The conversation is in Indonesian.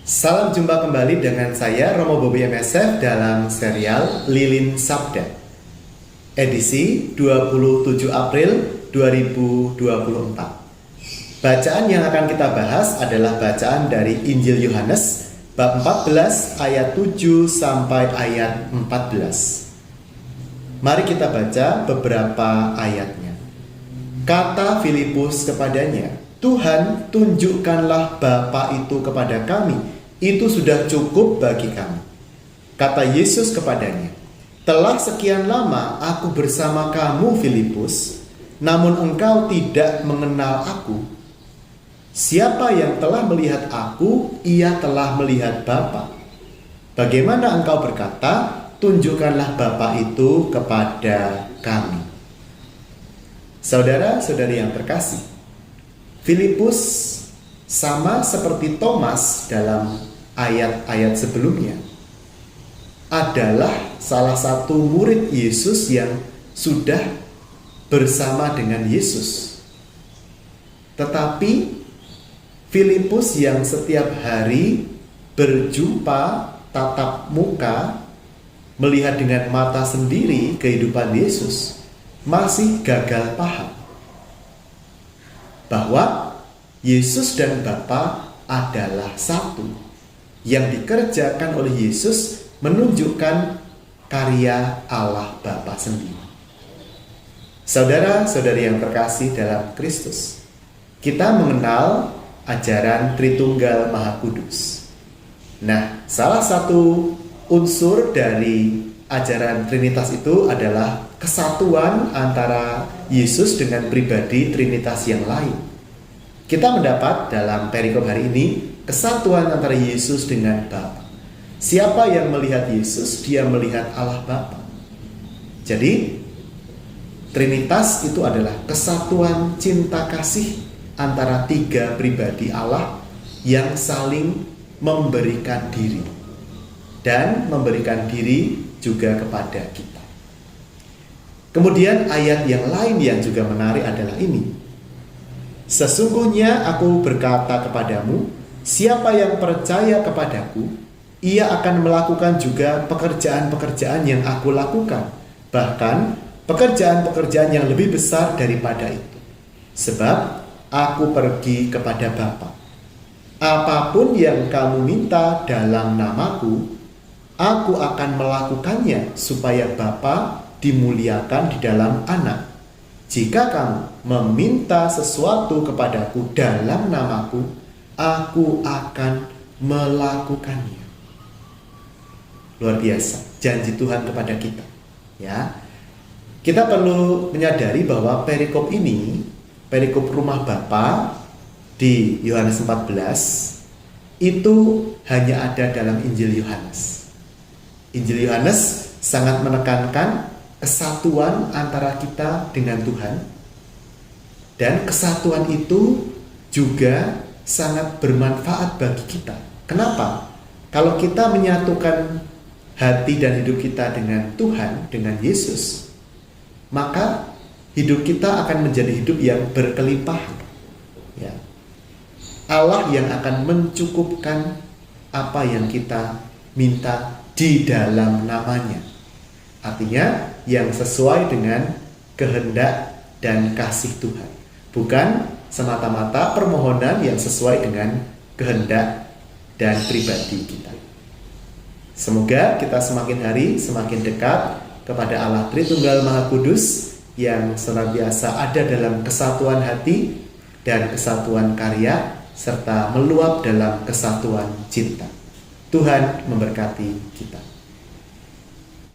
Salam jumpa kembali dengan saya Romo Bobi MSF dalam serial Lilin Sabda edisi 27 April 2024. Bacaan yang akan kita bahas adalah bacaan dari Injil Yohanes bab 14 ayat 7 sampai ayat 14. Mari kita baca beberapa ayatnya. Kata Filipus kepadanya, "Tuhan, tunjukkanlah Bapa itu kepada kami. Itu sudah cukup bagi kami." Kata Yesus kepadanya, "Telah sekian lama aku bersama kamu, Filipus, namun engkau tidak mengenal aku. Siapa yang telah melihat aku, ia telah melihat Bapa. Bagaimana engkau berkata, tunjukkanlah Bapa itu kepada kami?" Saudara-saudari yang terkasih, Filipus sama seperti Thomas dalam ayat-ayat sebelumnya adalah salah satu murid Yesus yang sudah bersama dengan Yesus. Tetapi Filipus yang setiap hari berjumpa tatap muka, melihat dengan mata sendiri kehidupan Yesus, masih gagal paham bahwa Yesus dan Bapa adalah satu. Yang dikerjakan oleh Yesus menunjukkan karya Allah Bapa sendiri. Saudara-saudari yang terkasih dalam Kristus, kita mengenal ajaran Tritunggal Maha Kudus. Nah, salah satu unsur dari ajaran Trinitas itu adalah kesatuan antara Yesus dengan pribadi Trinitas yang lain. Kita mendapat dalam perikop hari ini kesatuan antara Yesus dengan Bapa. Siapa yang melihat Yesus, dia melihat Allah Bapa. Jadi, Trinitas itu adalah kesatuan cinta kasih antara tiga pribadi Allah yang saling memberikan diri dan memberikan diri juga kepada kita. Kemudian ayat yang lain yang juga menarik adalah ini. "Sesungguhnya aku berkata kepadamu, siapa yang percaya kepadaku, ia akan melakukan juga pekerjaan-pekerjaan yang aku lakukan, bahkan pekerjaan-pekerjaan yang lebih besar daripada itu. Sebab aku pergi kepada Bapa. Apapun yang kamu minta dalam namaku, aku akan melakukannya supaya Bapa dimuliakan di dalam Anak. Jika kamu meminta sesuatu kepadaku dalam namaku, aku akan melakukannya." Luar biasa janji Tuhan kepada kita. Ya, kita perlu menyadari bahwa perikop ini, perikop rumah Bapa di Yohanes 14, itu hanya ada dalam Injil Yohanes. Injil Yohanes sangat menekankan kesatuan antara kita dengan Tuhan, dan kesatuan itu juga sangat bermanfaat bagi kita. Kenapa? Kalau kita menyatukan hati dan hidup kita dengan Tuhan, dengan Yesus, maka hidup kita akan menjadi hidup yang berkelimpahan. Ya. Allah yang akan mencukupkan apa yang kita minta di dalam namanya. Artinya yang sesuai dengan kehendak dan kasih Tuhan, bukan semata-mata permohonan yang sesuai dengan kehendak dan pribadi kita. Semoga kita semakin hari semakin dekat kepada Allah Tritunggal Maha Kudus yang senantiasa ada dalam kesatuan hati dan kesatuan karya, serta meluap dalam kesatuan cinta. Tuhan memberkati kita.